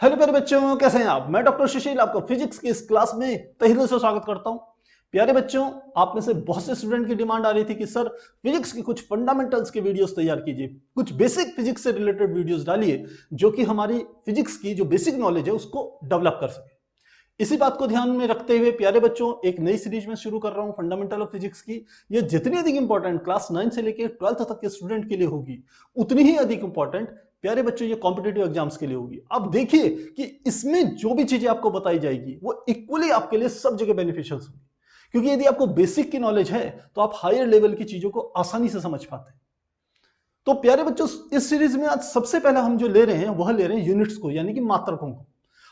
Hello प्यारे बच्चों, कैसे हैं आप। मैं डॉक्टर सुशील आपको फिजिक्स की इस क्लास में तहे दिल से स्वागत करता हूं। प्यारे बच्चों, आप में से बहुत से स्टूडेंट की डिमांड आ रही थी कि सर फिजिक्स की कुछ फंडामेंटल्स के वीडियोस तैयार कीजिए, कुछ बेसिक फिजिक्स से रिलेटेड वीडियोस डालिए जो कि हमारी फिजिक्स की जो बेसिक नॉलेज है उसको डेवलप कर सके। इसी बात को ध्यान में रखते हुए प्यारे बच्चों, एक नई सीरीज में शुरू कर रहा हूं फंडामेंटल ऑफ फिजिक्स की। ये जितनी अधिक इंपॉर्टेंट क्लास 9 से लेकर 12th तक के स्टूडेंट के लिए होगी, उतनी ही अधिक इंपॉर्टेंट प्यारे बच्चों ये कॉम्पिटेटिव एग्जाम्स के लिए होगी। अब देखिए कि इसमें जो भी चीजें आपको बताई जाएगी वो इक्वली आपके लिए सब जगह बेनिफिशियल होगी, क्योंकि यदि आपको बेसिक की नॉलेज है तो आप हायर लेवल की चीजों को आसानी से समझ पाते हैं। तो प्यारे बच्चों, इस सीरीज में आज सबसे पहले हम जो ले रहे हैं वह ले रहे हैं यूनिट्स को, यानी कि मात्रकों को।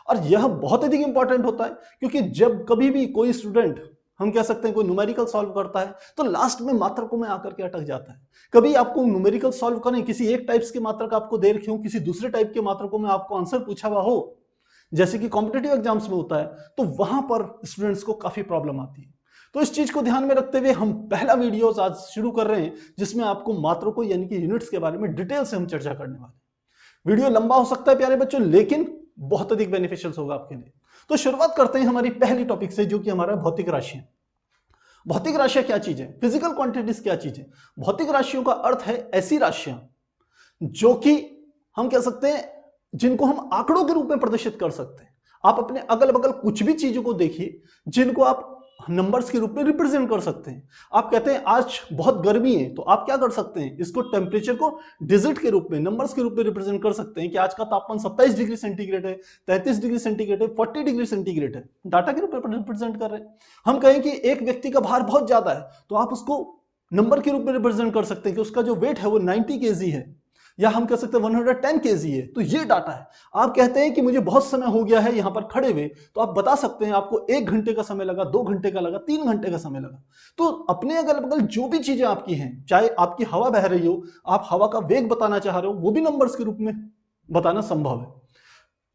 और यह बहुत अधिक इंपॉर्टेंट होता है, क्योंकि जब कभी भी कोई स्टूडेंट, हम कह सकते हैं कोई न्यूमेरिकल सॉल्व करता है तो लास्ट में मात्रकों में आकर के अटक जाता है। कभी आपको न्यूमेरिकल सॉल्व करें, किसी एक टाइप्स के मात्रक आपको दे रखे हो, किसी दूसरे टाइप के मात्रकों में आपको आंसर पूछा हुआ हो, जैसे कि कॉम्पिटेटिव एग्जाम्स में होता है, तो वहां पर स्टूडेंट्स को काफी प्रॉब्लम आती है। तो इस चीज को ध्यान में रखते हुए हम पहला वीडियो आज शुरू कर रहे हैं, जिसमें आपको मात्रकों यानी कि यूनिट्स के बारे में डिटेल से हम चर्चा करने वाले हैं। वीडियो लंबा हो सकता है प्यारे बच्चों, लेकिन बहुत अधिक बेनिफिशियल होगा आपके लिए। तो शुरुआत करते हैं हमारी पहली टॉपिक से, जो कि हमारा भौतिक राशियां। भौतिक राशियां क्या चीज है, फिजिकल क्वांटिटीज क्या चीज है। भौतिक राशियों का अर्थ है ऐसी राशियां जो कि हम कह सकते हैं जिनको हम आंकड़ों के रूप में प्रदर्शित कर सकते हैं। आप अपने अगल बगल कुछ भी चीजों को देखिए जिनको आप नंबर्स के रूप में रिप्रेजेंट कर सकते हैं। आप कहते हैं आज बहुत गर्मी है, तो आप क्या कर सकते हैं, इसको टेम्परेचर को डिजिट के रूप में, नंबर्स के रूप में रिप्रेजेंट कर सकते हैं कि आज का तापमान 27 डिग्री सेंटीग्रेड है, 33 डिग्री सेंटीग्रेड है, 40 डिग्री सेंटीग्रेड है। डाटा के रूप में रिप्रेजेंट कर रहे हैं। हम कहें कि एक व्यक्ति का भार बहुत ज्यादा है, तो आप उसको नंबर के रूप में रिप्रेजेंट कर सकते हैं कि उसका जो वेट है वो 90 केजी है, या हम कह सकते हैं 110 केजी है। तो ये डाटा है। आप कहते हैं कि मुझे बहुत समय हो गया है यहां पर खड़े हुए, तो आप बता सकते हैं आपको 1 घंटे का समय लगा, 2 घंटे का लगा, 3 घंटे का समय लगा। तो अपने अगल बगल जो भी चीजें आपकी हैं, चाहे आपकी हवा बह रही हो, आप हवा का वेग बताना चाह रहे हो, वो भी नंबर्स के रूप में बताना संभव है।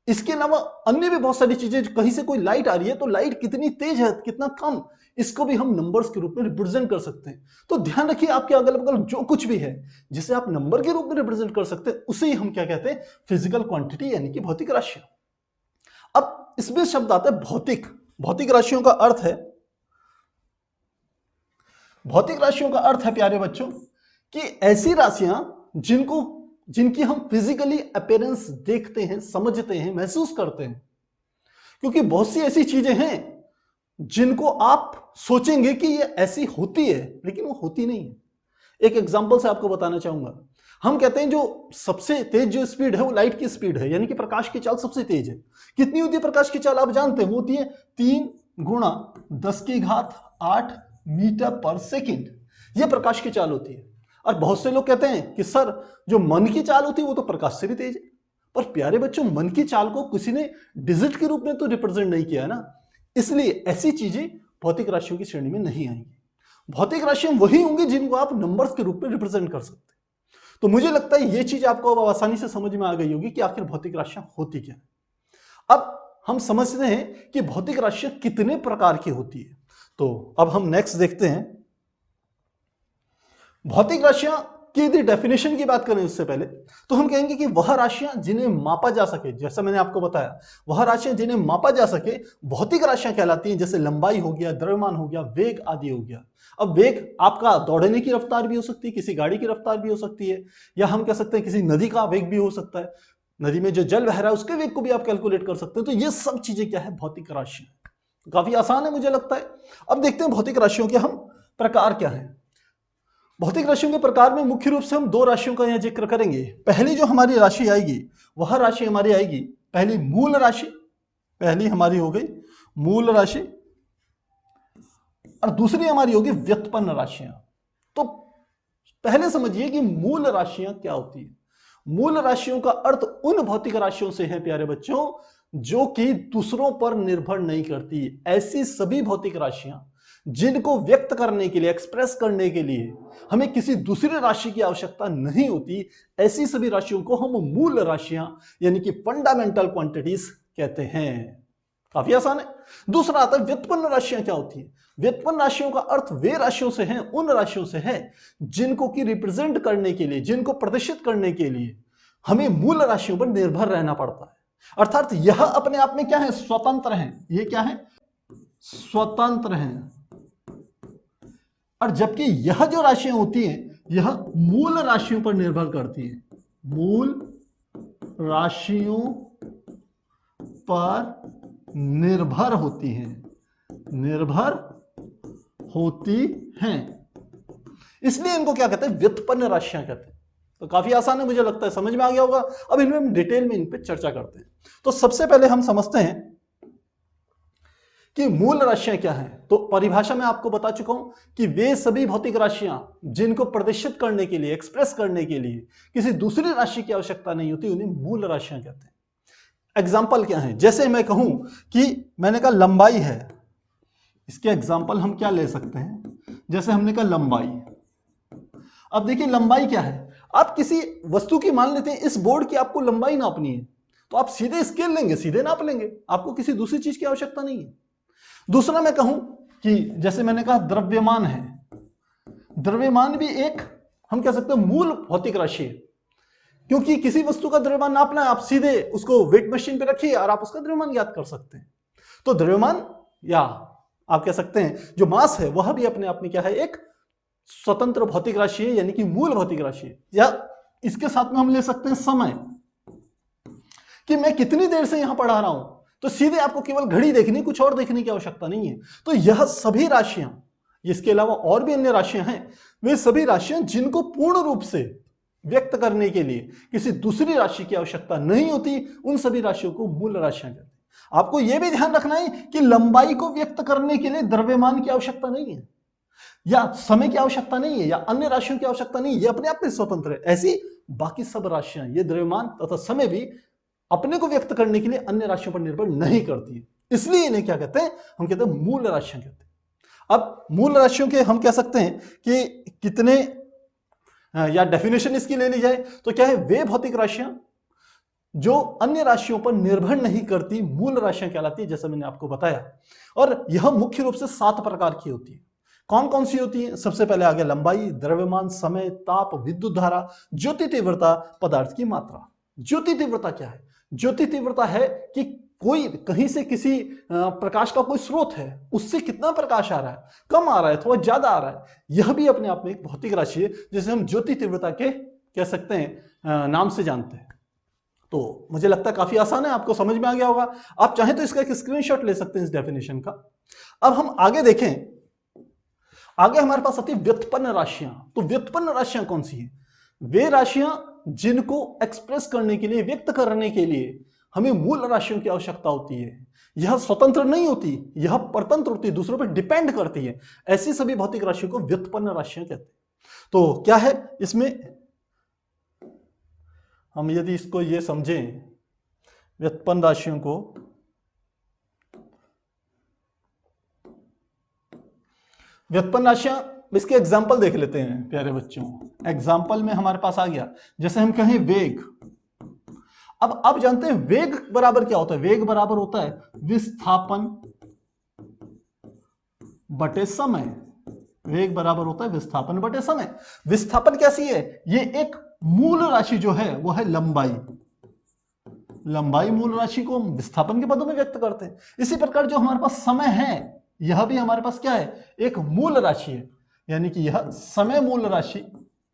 इसके अलावा अन्य भी बहुत सारी चीजें, कहीं से कोई लाइट आ रही है तो लाइट कितनी तेज है, कितना कम, इसको भी हम नंबर्स के रूप में रिप्रेजेंट कर सकते हैं। तो ध्यान रखिए, आपके अगल बगल जो कुछ भी है जिसे आप नंबर के रूप में रिप्रेजेंट कर सकते हैं, उसे ही हम क्या कहते हैं, फिजिकल क्वांटिटी यानी कि भौतिक राशियां। अब इसमें शब्द आता है भौतिक। भौतिक राशियों का अर्थ है, भौतिक राशियों का अर्थ है प्यारे बच्चों कि ऐसी राशियां जिनकी हम फिजिकली अपीयरेंस देखते हैं, समझते हैं, महसूस करते हैं। क्योंकि बहुत सी ऐसी चीजें हैं जिनको आप सोचेंगे कि ये ऐसी होती है, लेकिन वो होती नहीं है। एक एग्जांपल से आपको बताना चाहूंगा। हम कहते हैं जो सबसे तेज जो स्पीड है वो लाइट की स्पीड है, यानी कि प्रकाश की चाल सबसे तेज है। कितनी होती है प्रकाश की चाल, आप जानते हैं, वो होती है 3 गुणा 10⁸ मीटर पर सेकेंड। ये प्रकाश की चाल होती है। और बहुत से लोग कहते हैं कि सर जो मन की चाल होती है वो तो प्रकाश से भी तेज है। पर प्यारे बच्चों, मन की चाल को किसी ने डिजिट के रूप में तो रिप्रेजेंट नहीं किया है ना, इसलिए ऐसी चीजें भौतिक राशियों की श्रेणी में नहीं आएंगी। भौतिक राशियां वही होंगी जिनको आप नंबर्स के रूप में रिप्रेजेंट कर सकते हैं। तो मुझे लगता है ये चीज आपको अब आसानी से समझ में आ गई होगी कि आखिर भौतिक राशियां होती क्या है। अब हम समझते हैं कि भौतिक राशियां कितने प्रकार की होती है। तो अब हम नेक्स्ट देखते हैं भौतिक राशियां की यदि डेफिनेशन की बात करें उससे पहले, तो हम कहेंगे कि वह राशियां जिन्हें मापा जा सके, जैसा मैंने आपको बताया, वह राशियां जिन्हें मापा जा सके भौतिक राशियां कहलाती हैं। जैसे लंबाई हो गया, द्रव्यमान हो गया, वेग आदि हो गया। अब वेग आपका दौड़ने की रफ्तार भी हो सकती है, किसी गाड़ी की रफ्तार भी हो सकती है, या हम कह सकते हैं किसी नदी का वेग भी हो सकता है। नदी में जो जल बह रहा है उसके वेग को भी आप कैलकुलेट कर सकते हैं। तो ये सब चीजें क्या है, भौतिक राशियां। काफी आसान है मुझे लगता है। अब देखते हैं भौतिक राशियों के हम प्रकार क्या है। भौतिक राशियों के प्रकार में मुख्य रूप से हम 2 राशियों का यहां जिक्र करेंगे। पहली जो हमारी राशि आएगी वह राशि हमारी आएगी, पहली मूल राशि, पहली हमारी हो गई मूल राशि, और दूसरी हमारी होगी व्युत्पन्न राशियां। तो पहले समझिए कि मूल राशियां क्या होती है। मूल राशियों का अर्थ उन भौतिक राशियों से है प्यारे बच्चों जो कि दूसरों पर निर्भर नहीं करती। ऐसी सभी भौतिक राशियां जिनको व्यक्त करने के लिए, एक्सप्रेस करने के लिए हमें किसी दूसरी राशि की आवश्यकता नहीं होती, ऐसी सभी राशियों को हम मूल राशियां यानी कि फंडामेंटल क्वांटिटीज कहते हैं। काफी आसान है। दूसरा आता है व्युत्पन्न राशियां क्या होती है। व्युत्पन्न राशियों का अर्थ वे राशियों से है, उन राशियों से है जिनको की रिप्रेजेंट करने के लिए, जिनको प्रदर्शित करने के लिए हमें मूल राशियों पर निर्भर रहना पड़ता है। अर्थात यह अपने आप में क्या है, स्वतंत्र है। ये क्या है, स्वतंत्र है। और जबकि यह जो राशियां होती हैं यह मूल राशियों पर निर्भर करती है, मूल राशियों पर निर्भर होती हैं, निर्भर होती हैं। इसलिए इनको क्या कहते हैं, व्युत्पन्न राशियां कहते हैं। तो काफी आसान है, मुझे लगता है समझ में आ गया होगा। अब इनमें हम डिटेल में इन पे चर्चा करते हैं। तो सबसे पहले हम समझते हैं कि मूल राशियां क्या हैं। तो परिभाषा में आपको बता चुका हूं कि वे सभी भौतिक राशियां जिनको प्रदर्शित करने के लिए, एक्सप्रेस करने के लिए किसी दूसरी राशि की आवश्यकता नहीं होती, उन्हें मूल राशियां कहते हैं। एग्जाम्पल क्या है, जैसे मैं कहूं कि मैंने कहा लंबाई है, इसके एग्जाम्पल हम क्या ले सकते हैं, जैसे हमने कहा लंबाई। अब देखिए लंबाई क्या है, आप किसी वस्तु की मान लेते हैं इस बोर्ड की आपको लंबाई नापनी है, तो आप सीधे स्केल लेंगे, सीधे नाप लेंगे, आपको किसी दूसरी चीज की आवश्यकता नहीं है। दूसरा मैं कहूं कि जैसे मैंने कहा द्रव्यमान है, द्रव्यमान भी एक हम कह सकते हैं मूल भौतिक राशि है, क्योंकि किसी वस्तु का द्रव्यमान नापना है, आप सीधे उसको वेट मशीन पे रखिए और आप उसका द्रव्यमान ज्ञात कर सकते हैं। तो द्रव्यमान या आप कह सकते हैं जो मास है वह भी अपने आप में क्या है, एक स्वतंत्र भौतिक राशि है, यानी कि मूल भौतिक राशि है। या इसके साथ में हम ले सकते हैं समय, कि मैं कितनी देर से यहां पढ़ा रहा हूं, तो सीधे आपको केवल घड़ी देखनी, कुछ और देखने की आवश्यकता नहीं है। तो यह सभी राशियां, इसके अलावा और भी अन्य राशियां हैं, वे सभी राशियां जिनको पूर्ण रूप से व्यक्त करने के लिए किसी दूसरी राशि की आवश्यकता नहीं होती, उन सभी राशियों को मूल राशियां कहते हैं। आपको यह भी ध्यान रखना है कि लंबाई को व्यक्त करने के लिए द्रव्यमान की आवश्यकता नहीं है, या समय की आवश्यकता नहीं है, या अन्य राशियों की आवश्यकता नहीं है, ये अपने आप में स्वतंत्र है। ऐसी बाकी सब राशियां, ये द्रव्यमान तथा समय भी अपने को व्यक्त करने के लिए अन्य राशियों पर निर्भर नहीं करती है। इसलिए इन्हें क्या कहते हैं, हम कहते हैं मूल राशियां कहते हैं। अब मूल राशियों के हम कह सकते हैं कि कितने, या डेफिनेशन इसकी ले ली जाए तो क्या है, वे भौतिक राशियां जो अन्य राशियों पर निर्भर नहीं करती, मूल राशियां कहलाती है, जैसा मैंने आपको बताया। और यह मुख्य रूप से 7 प्रकार की होती है। कौन कौन सी होती है, सबसे पहले आ गया लंबाई, द्रव्यमान, समय, ताप, विद्युत धारा, ज्योति तीव्रता, पदार्थ की मात्रा। ज्योति तीव्रता क्या है, ज्योति तीव्रता है कि कोई कहीं से किसी प्रकाश का कोई स्रोत है, उससे कितना प्रकाश आ रहा है, कम आ रहा है, थोड़ा ज्यादा आ रहा है, यह भी अपने आप में एक भौतिक राशि है, जिसे हम ज्योति तीव्रता के कह सकते हैं नाम से जानते हैं। तो मुझे लगता है काफी आसान है, आपको समझ में आ गया होगा। आप चाहें तो इसका एक स्क्रीनशॉट ले सकते हैं इस डेफिनेशन का। अब हम आगे देखें, आगे हमारे पास आती है व्युत्पन्न राशियां। तो व्युत्पन्न राशियां कौन सी हैं, वे राशियां जिनको एक्सप्रेस करने के लिए, व्यक्त करने के लिए हमें मूल राशियों की आवश्यकता होती है। यह स्वतंत्र नहीं होती, यह परतंत्र होती है, दूसरों पर डिपेंड करती है। ऐसी सभी भौतिक राशियों को व्युत्पन्न राशियां कहते हैं। तो क्या है इसमें, हम यदि इसको ये समझें, व्युत्पन्न राशियों को, व्युत्पन्न राशियां, इसके एग्जाम्पल देख लेते हैं प्यारे बच्चों। एग्जाम्पल में हमारे पास आ गया, जैसे हम कहें वेग। अब आप जानते हैं वेग बराबर क्या होता है, वेग बराबर होता है विस्थापन बटे समय। वेग बराबर होता है विस्थापन बटे समय। विस्थापन कैसी है, ये एक मूल राशि जो है वो है लंबाई। लंबाई मूल राशि को हम विस्थापन के पदों में व्यक्त करते हैं। इसी प्रकार जो हमारे पास समय है, यह भी हमारे पास क्या है, एक मूल राशि है, यानी कि यह समय मूल राशि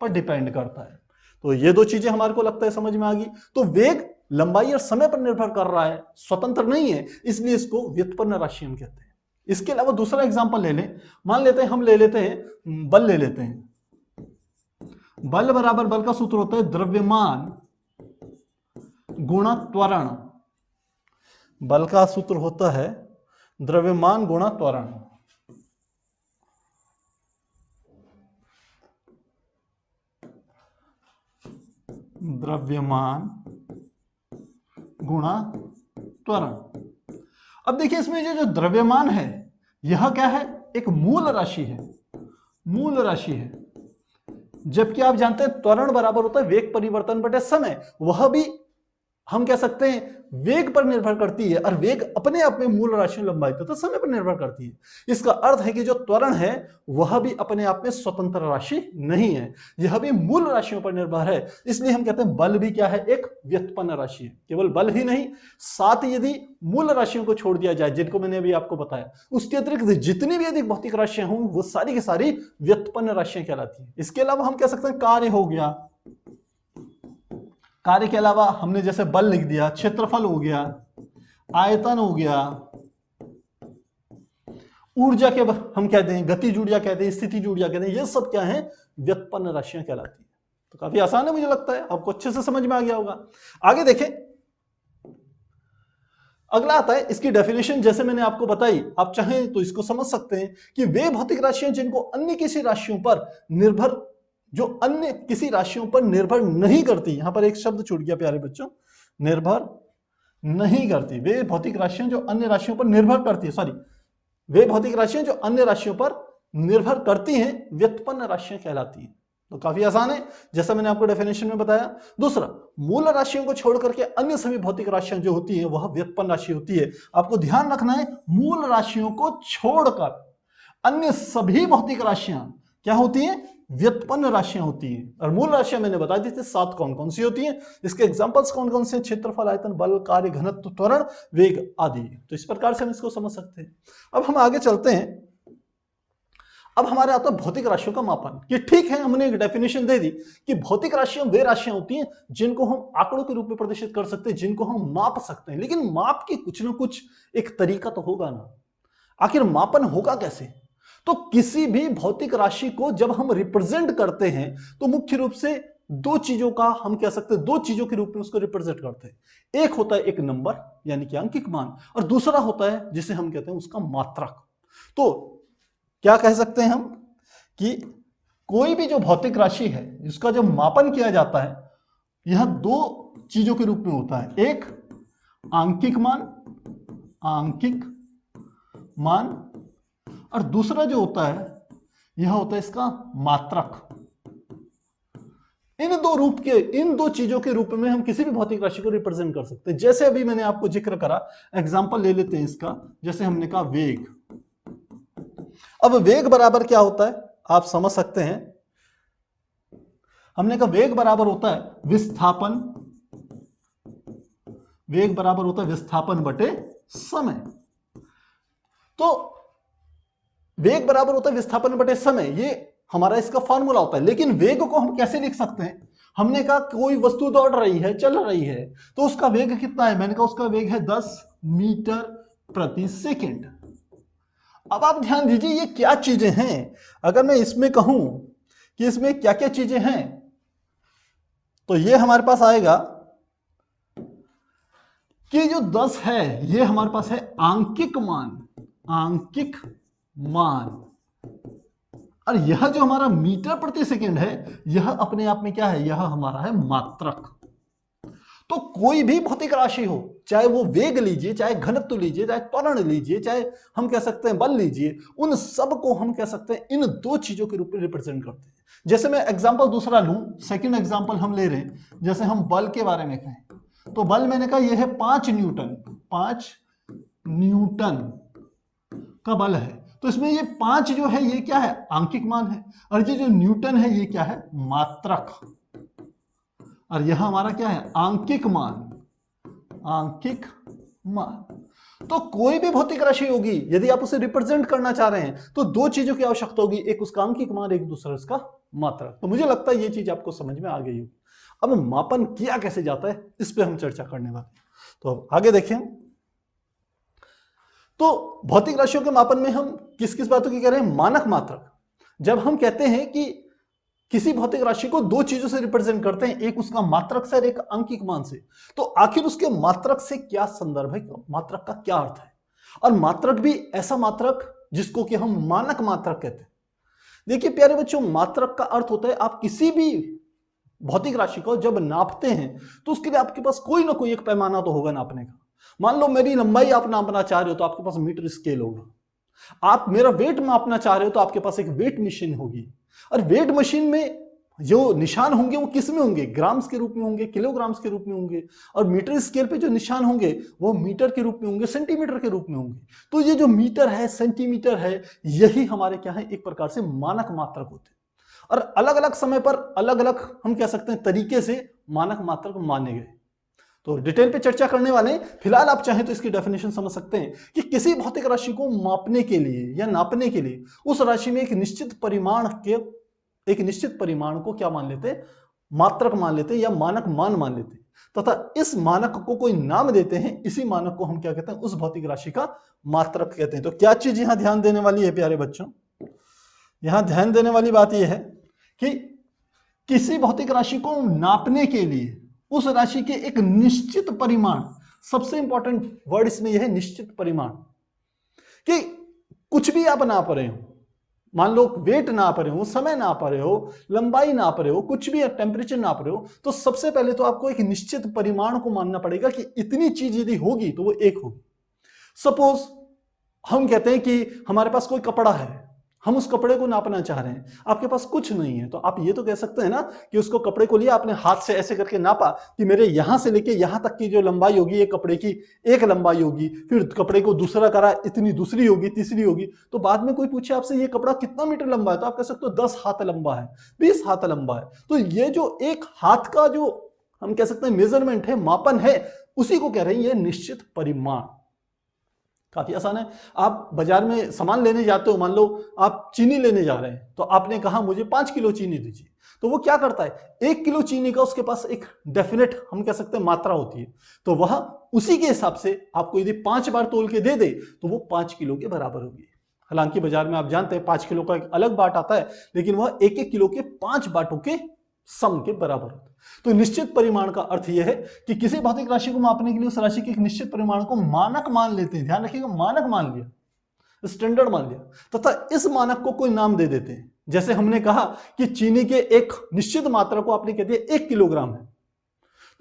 पर डिपेंड करता है। तो ये दो चीजें हमारे को लगता है समझ में आ गई। तो वेग लंबाई और समय पर निर्भर कर रहा है, स्वतंत्र नहीं है, इसलिए इसको व्युत्पन्न राशि हम कहते हैं। इसके अलावा दूसरा एग्जांपल ले लें, मान लेते हैं हम ले लेते हैं बल ले लेते हैं। बल बराबर, बल का सूत्र होता है द्रव्यमान गुणा त्वरण। बल का सूत्र होता है द्रव्यमान गुणा त्वरण। द्रव्यमान गुणा त्वरण। अब देखिए इसमें जो द्रव्यमान है यह क्या है, एक मूल राशि है, मूल राशि है। जबकि आप जानते हैं त्वरण बराबर होता है वेग परिवर्तन बटे समय, वह भी हम कह सकते हैं वेग पर निर्भर करती है, और वेग अपने आप में मूल राशि लंबाई तथा समय पर निर्भर करती है। इसका अर्थ है कि जो त्वरण है वह भी अपने आप में स्वतंत्र राशि नहीं है, यह भी मूल राशियों पर निर्भर है। इसलिए हम कहते हैं बल भी क्या है, एक व्युत्पन्न राशि है। केवल बल ही नहीं, साथ ही यदि मूल राशियों को छोड़ दिया जाए, जिनको मैंने अभी आपको बताया, उसके अतिरिक्त जितनी भी अधिक भौतिक राशियां हों वो सारी की सारी व्युत्पन्न राशियां कहलाती हैं। इसके अलावा हम कह सकते हैं कार्य हो गया, कार्य के अलावा हमने जैसे बल लिख दिया, क्षेत्रफल हो गया, आयतन हो गया, ऊर्जा के हम कहते हैं गतिज ऊर्जा कहते हैं, स्थितिज ऊर्जा कहते हैं, ये सब क्या है, व्युत्पन्न राशियां कहलाती है। तो काफी आसान है, मुझे लगता है आपको अच्छे से समझ में आ गया होगा। आगे देखें, अगला आता है इसकी डेफिनेशन। जैसे मैंने आपको बताई, आप चाहें तो इसको समझ सकते हैं कि वे भौतिक राशियां जिनको अन्य किसी राशियों पर निर्भर, जो अन्य किसी राशियों पर निर्भर नहीं करती, यहां पर एक शब्द छूट गया प्यारे बच्चों, निर्भर नहीं करती, वे भौतिक राशियां जो अन्य राशियों पर निर्भर करती है, सॉरी, वे भौतिक राशियां जो अन्य राशियों पर निर्भर करती हैं, व्युत्पन्न राशियां कहलाती हैं। तो काफी आसान है, जैसा मैंने आपको डेफिनेशन में बताया। दूसरा, मूल राशियों को छोड़ करके अन्य सभी भौतिक राशियां जो होती हैं वह व्युत्पन्न राशि होती है। आपको ध्यान रखना है, मूल राशियों को छोड़कर अन्य सभी भौतिक राशियां क्या होती हैं, व्युत्पन्न राशियां होती हैं। और मूल राशियां मैंने बता दी थी 7 कौन कौन सी होती हैं, इसके एग्जांपल्स कौन कौन से, क्षेत्रफल, आयतन, बल, कार्य, घनत्व, त्वरण, वेग आदि। तो इस प्रकार से हम इसको समझ सकते हैं। अब हम आगे चलते हैं। अब हमारे आता है भौतिक राशियों का मापन, कि ठीक है, हमने एक डेफिनेशन दे दी कि भौतिक राशियां वे राशियां होती हैं जिनको हम आंकड़ों के रूप में प्रदर्शित कर सकते हैं, जिनको हम माप सकते हैं। लेकिन माप की कुछ ना कुछ एक तरीका तो होगा ना, आखिर मापन होगा कैसे? तो किसी भी भौतिक राशि को जब हम रिप्रेजेंट करते हैं तो मुख्य रूप से दो चीजों का हम कह सकते हैं, दो चीजों के रूप में उसको रिप्रेजेंट करते हैं। एक होता है एक नंबर यानी कि अंकिक मान, और दूसरा होता है जिसे हम कहते हैं उसका मात्रक। तो क्या कह सकते हैं हम कि कोई भी जो भौतिक राशि है जिसका जब मापन किया जाता है, यह दो चीजों के रूप में होता है। एक आंकिक मान, आंकिक मान, और दूसरा जो होता है यह होता है इसका मात्रक। इन दो रूप के, इन दो चीजों के रूप में हम किसी भी भौतिक राशि को रिप्रेजेंट कर सकते हैं। जैसे अभी मैंने आपको जिक्र करा, एग्जांपल ले लेते हैं इसका, जैसे हमने कहा वेग। अब वेग बराबर क्या होता है आप समझ सकते हैं। हमने कहा वेग बराबर होता है विस्थापन, वेग बराबर होता है विस्थापन बटे समय। तो वेग बराबर होता है विस्थापन बटे समय, ये हमारा इसका फॉर्मूला होता है। लेकिन वेग को हम कैसे लिख सकते हैं? हमने कहा कोई वस्तु दौड़ रही है, चल रही है, तो उसका वेग कितना है? मैंने कहा उसका वेग है 10 मीटर प्रति सेकंड। अब आप ध्यान दीजिए ये क्या चीजें हैं। अगर मैं इसमें कहूं कि इसमें क्या क्या चीजें हैं, तो ये हमारे पास आएगा कि जो 10 है ये हमारे पास है आंकिक मान, आंकिक मान, और यह जो हमारा मीटर प्रति सेकंड है यह अपने आप में क्या है? यह हमारा है मात्रक। तो कोई भी भौतिक राशि हो, चाहे वो वेग लीजिए, चाहे घनत्व लीजिए, चाहे त्वरण लीजिए, चाहे हम कह सकते हैं बल लीजिए, उन सब को हम कह सकते हैं इन दो चीजों के रूप में रिप्रेजेंट करते हैं। जैसे मैं एग्जांपल दूसरा लूं, सेकंड एग्जांपल हम ले रहे हैं, जैसे हम बल के बारे में कहें तो बल मैंने कहा यह है 5 न्यूटन, 5 न्यूटन का बल है। तो इसमें ये 5 जो है ये क्या है? आंकिक मान है, और ये जो न्यूटन है ये क्या है? मात्रक। और यह हमारा क्या है? आंकिक मान, आंकिक मान। तो कोई भी भौतिक राशि होगी, यदि आप उसे रिप्रेजेंट करना चाह रहे हैं तो दो चीजों की आवश्यकता होगी, एक उसका आंकिक मान, एक दूसरा उसका मात्रक। तो मुझे लगता है ये चीज आपको समझ में आ गई होगी। अब मापन किया कैसे जाता है इस पे हम चर्चा करने वाले हैं। तो आगे देखें, तो भौतिक राशियों के मापन में हम किस किस बातों की कह रहे हैं? मानक मात्रक। जब हम कहते हैं कि किसी भौतिक राशि को दो चीजों से रिप्रेजेंट करते हैं, एक उसका मात्रक से और एक अंकिक मान से, तो आखिर उसके मात्रक से क्या संदर्भ है, मात्रक का क्या अर्थ है? और मात्रक भी ऐसा मात्रक जिसको कि हम मानक मात्रक कहते हैं। देखिए प्यारे बच्चों, मात्रक का अर्थ होता है आप किसी भी भौतिक राशि को जब नापते हैं तो उसके लिए आपके पास कोई ना कोई एक पैमाना तो होगा नापने का। मान लो मेरी लंबाई आप नापना चाह रहे हो तो आपके पास मीटर स्केल होगा। आप मेरा वेट मापना चाह रहे हो तो आपके पास एक वेट मशीन होगी। और वेट मशीन में जो निशान होंगे वो किस में होंगे, ग्राम्स के रूप में होंगे, किलोग्राम्स के रूप में होंगे, और मीटर स्केल पे जो निशान होंगे वो मीटर के रूप में होंगे, सेंटीमीटर के रूप में होंगे। तो ये जो मीटर है, सेंटीमीटर है, यही हमारे क्या है, एक प्रकार से मानक मात्रक होते हैं। और अलग अलग समय पर अलग अलग हम कह सकते हैं तरीके से मानक मात्रक माने गए। तो डिटेल पे चर्चा करने वाले हैं। फिलहाल आप चाहें तो इसकी डेफिनेशन समझ सकते हैं कि किसी भौतिक राशि को मापने के लिए या नापने के लिए उस राशि में एक निश्चित परिमाण को क्या मान लेते हैं, मात्रक मान लेते हैं या मानक मान लेते हैं, तथा इस मानक को कोई नाम देते हैं। इसी मानक को हम क्या कहते हैं, उस भौतिक राशि का मात्रक कहते हैं। तो क्या चीज यहां ध्यान देने वाली है प्यारे बच्चों, यहां ध्यान देने वाली बात यह है कि किसी भौतिक राशि को नापने के लिए उस राशि के एक निश्चित परिमाण, सबसे इंपॉर्टेंट वर्ड इसमें यह है निश्चित परिमाण, कि कुछ भी आप नाप रहे हो, मान लो वेट नाप रहे हो, समय नाप रहे हो, लंबाई नाप रहे हो, कुछ भी टेम्परेचर नाप रहे हो, तो सबसे पहले तो आपको एक निश्चित परिमाण को मानना पड़ेगा कि इतनी चीज यदि होगी तो वो एक होगी। सपोज हम कहते हैं कि हमारे पास कोई कपड़ा है, हम उस कपड़े को नापना चाह रहे हैं, आपके पास कुछ नहीं है, तो आप ये तो कह सकते हैं ना कि उसको कपड़े को लिया, आपने हाथ से ऐसे करके नापा कि मेरे यहां से लेके यहां तक की जो लंबाई होगी ये कपड़े की एक लंबाई होगी, फिर कपड़े को दूसरा करा, इतनी दूसरी होगी, तीसरी होगी। तो बाद में कोई पूछे आपसे ये कपड़ा कितना मीटर लंबा है, तो आप कह सकते हो 10 हाथ लंबा है, 20 हाथ लंबा है। तो ये जो एक हाथ का जो हम कह सकते हैं मेजरमेंट है, मापन है, उसी को कह रहे हैं ये निश्चित परिमाण। काफी आसान है। आप बाजार में सामान लेने जाते हो, मान लो आप चीनी लेने जा रहे हैं, तो आपने कहा मुझे 5 किलो चीनी दीजिए, तो वो क्या करता है, 1 किलो चीनी का उसके पास एक डेफिनेट हम कह सकते हैं मात्रा होती है, तो वह उसी के हिसाब से आपको यदि 5 बार तोल के दे दे तो वो 5 किलो के बराबर होगी। हालांकि बाजार में आप जानते हैं 5 किलो का एक अलग बाट आता है, लेकिन वह 1-1 किलो के 5 बाटों के सम के बराबर होता है। तो निश्चित परिमाण का अर्थ यह है कि किसी भौतिक राशि को मापने के लिए उस राशि के एक निश्चित परिमाण को मानक मान लेते हैं। ध्यान रखिएगा, मानक मान लिया, स्टैंडर्ड मान लिया, तथा इस मानक को कोई नाम दे देते हैं। जैसे हमने कहा कि चीनी के एक निश्चित मात्रा को आपने कह दिया 1 किलोग्राम है,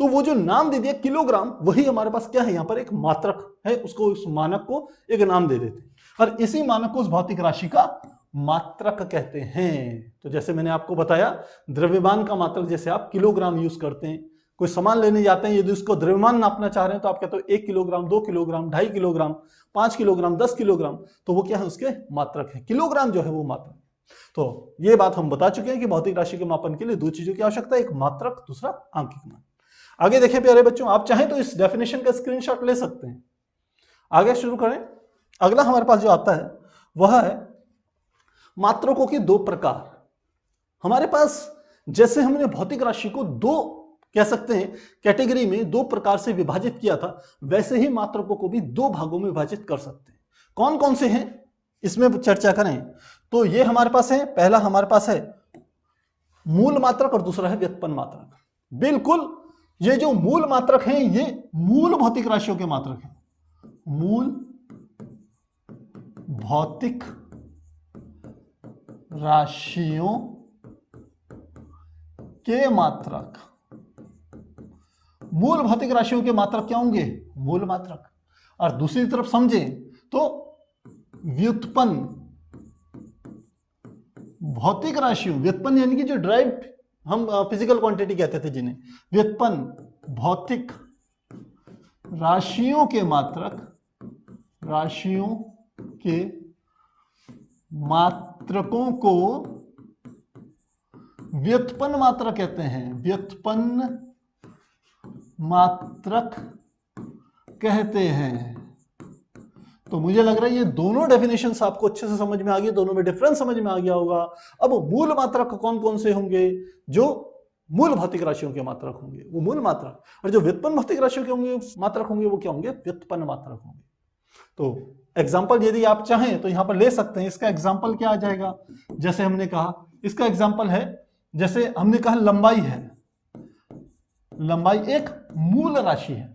तो वो जो नाम दे दिया किलोग्राम, वही हमारे पास क्या है, यहां पर एक मात्रक है, उसको उस मानक को एक नाम दे देते हैं, और इसी मानक को उस भौतिक राशि का मात्रक कहते हैं। तो जैसे मैंने आपको बताया, द्रव्यमान का मात्रक जैसे आप किलोग्राम यूज करते हैं, कोई सामान लेने जाते हैं, यदि उसको द्रव्यमान नापना चाह रहे हैं तो आप कहते हो 1 kilogram, 2 kilogram, 2.5 kilogram, 5 kilogram, 10 kilogram, तो वो क्या है, उसके मात्रक है। किलोग्राम जो है वो मात्रक। तो ये बात हम बता चुके हैं कि भौतिक राशि के मापन के लिए 2 चीजों की आवश्यकता है, एक मात्रक, दूसरा आंकिक मान। आगे देखें प्यारे बच्चों, आप चाहें तो इस डेफिनेशन का स्क्रीनशॉट ले सकते हैं। आगे शुरू करें। अगला हमारे पास जो आता है वह है मात्रकों के 2 प्रकार। हमारे पास जैसे हमने भौतिक राशि को 2 कह सकते हैं कैटेगरी में 2 प्रकार से विभाजित किया था, वैसे ही मात्रकों को भी 2 भागों में विभाजित कर सकते हैं। कौन कौन से हैं इसमें चर्चा करें तो ये हमारे पास है, पहला हमारे पास है मूल मात्रक और दूसरा है व्युत्पन्न मात्रक। बिल्कुल, ये जो मूल मात्रक हैं ये मूल भौतिक राशियों के मात्रक हैं, मूल भौतिक राशियों के मात्रक। मूल भौतिक राशियों के मात्रक क्या होंगे, मूल मात्रक। और दूसरी तरफ समझें तो व्युत्पन्न भौतिक राशियों, व्युत्पन्न यानी कि जो ड्राइव हम फिजिकल क्वांटिटी कहते थे जिन्हें, व्युत्पन्न भौतिक राशियों के मात्रक, राशियों के मात्रकों को व्युत्पन्न मात्रक कहते हैं, व्युत्पन्न मात्रक कहते हैं। तो मुझे लग रहा है ये दोनों डेफिनेशंस आपको अच्छे से समझ में आ गई, दोनों में डिफरेंस समझ में आ गया होगा। अब मूल मात्रक कौन कौन से होंगे, जो मूल भौतिक राशियों के मात्रक होंगे वो मूल मात्रक, और जो व्युत्पन्न भौतिक राशियों के होंगे मात्रक होंगे वो क्या होंगे, व्युत्पन्न मात्रक होंगे। तो एग्जाम्पल यदि आप चाहें तो यहां पर ले सकते हैं। इसका एग्जाम्पल क्या आ जाएगा, जैसे हमने कहा, इसका एग्जाम्पल है, जैसे हमने कहा लंबाई है, लंबाई एक मूल राशि है,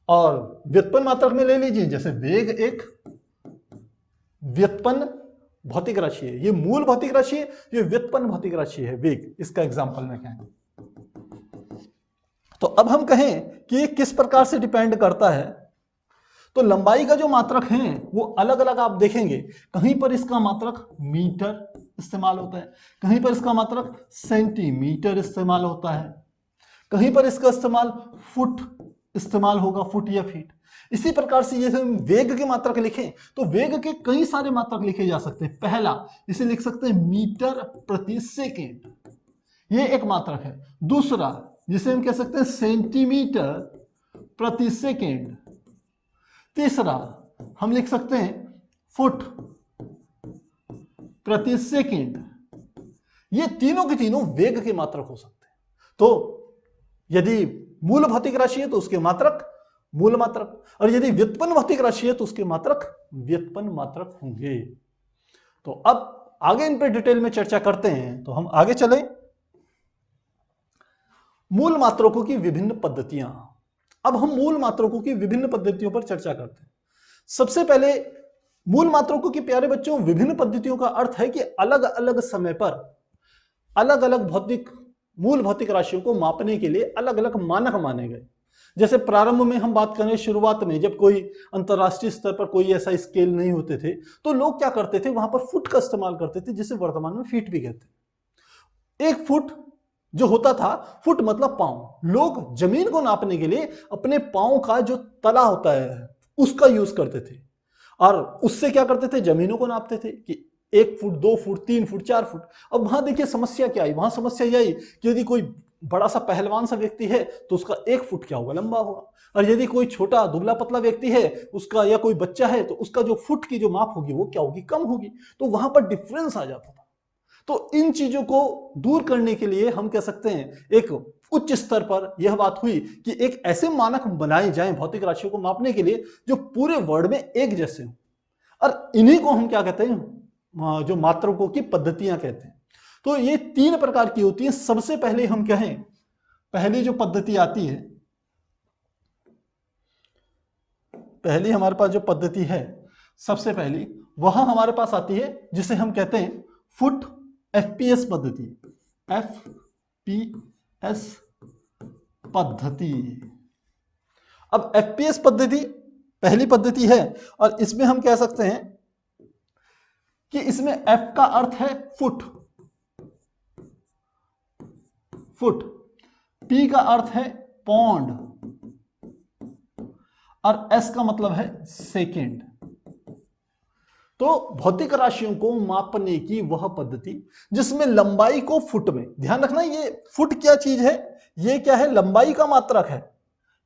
और व्युत्पन्न मात्रक में ले लीजिए जैसे वेग एक व्युत्पन्न भौतिक राशि है, ये मूल भौतिक राशि है, ये व्युत्पन्न भौतिक राशि है वेग। इसका एग्जाम्पल में कहें तो अब हम कहें कि ये किस प्रकार से डिपेंड करता है, तो लंबाई का जो मात्रक है वो अलग अलग आप देखेंगे, कहीं पर इसका मात्रक मीटर इस्तेमाल होता है, कहीं पर इसका मात्रक सेंटीमीटर इस्तेमाल होता है, कहीं पर इसका इस्तेमाल फुट इस्तेमाल होगा, फुट या फीट। इसी प्रकार से जैसे हम वेग के मात्रक लिखें तो वेग के कई सारे मात्रक लिखे जा सकते हैं। पहला इसे लिख सकते हैं मीटर प्रति सेकेंड, ये एक मात्रक है। दूसरा जिसे हम कह सकते हैं सेंटीमीटर प्रति सेकेंड। तीसरा हम लिख सकते हैं फुट प्रति सेकेंड। ये तीनों के तीनों वेग के मात्रक हो सकते हैं। तो यदि मूल भौतिक राशि है तो उसके मात्रक मूल मात्रक, और यदि व्युत्पन्न भौतिक राशि है तो उसके मात्रक व्युत्पन्न मात्रक होंगे। तो अब आगे इन पर डिटेल में चर्चा करते हैं। तो हम आगे चलें। मूल मात्रकों की विभिन्न पद्धतियां। अब हम मूल मात्रकों की विभिन्न पद्धतियों पर चर्चा करते हैं। सबसे पहले मूल मात्रकों की प्यारे बच्चों विभिन्न पद्धतियों का अर्थ है कि अलग अलग समय पर अलग अलग मूल भौतिक राशियों को मापने के लिए अलग अलग मानक माने गए। जैसे प्रारंभ में हम बात करें, शुरुआत में जब कोई अंतरराष्ट्रीय स्तर पर कोई ऐसा स्केल नहीं होते थे तो लोग क्या करते थे, वहां पर फुट का इस्तेमाल करते थे, जिसे वर्तमान में फीट भी कहते हैं। एक फुट जो होता था, फुट मतलब पांव, लोग जमीन को नापने के लिए अपने पांव का जो तला होता है उसका यूज करते थे, और उससे क्या करते थे, जमीनों को नापते थे कि 1 फुट 2 फुट 3 फुट 4 फुट। अब वहां देखिए समस्या क्या आई, वहां समस्या यह आई कि यदि कोई बड़ा सा पहलवान सा व्यक्ति है तो उसका 1 फुट क्या होगा, लंबा होगा, और यदि कोई छोटा दुबला पतला व्यक्ति है उसका, या कोई बच्चा है तो उसका जो फुट की जो माप होगी वो क्या होगी, कम होगी। तो वहां पर डिफरेंस आ जाता था। तो इन चीजों को दूर करने के लिए हम कह सकते हैं एक उच्च स्तर पर यह बात हुई कि एक ऐसे मानक बनाए जाएं भौतिक राशियों को मापने के लिए जो पूरे वर्ल्ड में एक जैसे हों, और इन्हीं को हम क्या कहते हैं, जो मात्रकों की पद्धतियां कहते हैं। तो ये 3 प्रकार की होती हैं। सबसे पहले हम कहें, पहली जो पद्धति आती है, पहली हमारे पास जो पद्धति है सबसे पहली, वह हमारे पास आती है जिसे हम कहते हैं फुट एफपीएस पद्धति। एफपीएस पद्धति। अब एफपीएस पद्धति पहली पद्धति है, और इसमें हम कह सकते हैं कि इसमें एफ का अर्थ है फुट, पी का अर्थ है पौंड, और एस का मतलब है सेकेंड। तो भौतिक राशियों को मापने की वह पद्धति जिसमें लंबाई को फुट में, ध्यान रखना ये फुट क्या चीज है, ये क्या है, लंबाई का मात्रक है।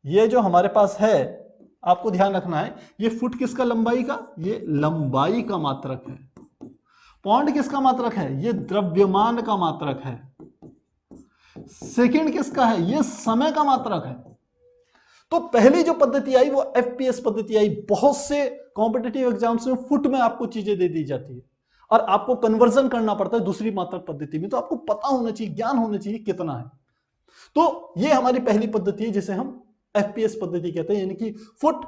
ये जो हमारे पास है आपको ध्यान रखना है, ये फुट किसका, लंबाई का, ये लंबाई का मात्रक है। पौंड किसका मात्रक है, ये द्रव्यमान का मात्रक है। सेकंड किसका है, ये समय का मात्रक है। तो पहली जो पद्धति आई वो एफपीएस पद्धति आई। बहुत से कॉम्पिटिटिव एग्जाम्स में फुट में आपको चीजें दे दी जाती है और आपको कन्वर्जन करना पड़ता है दूसरी मात्रक पद्धति में, तो आपको पता होना चाहिए, ज्ञान होना चाहिए कितना है। तो ये हमारी पहली पद्धति है जिसे हम एफपीएस पद्धति कहते हैं, यानी कि फुट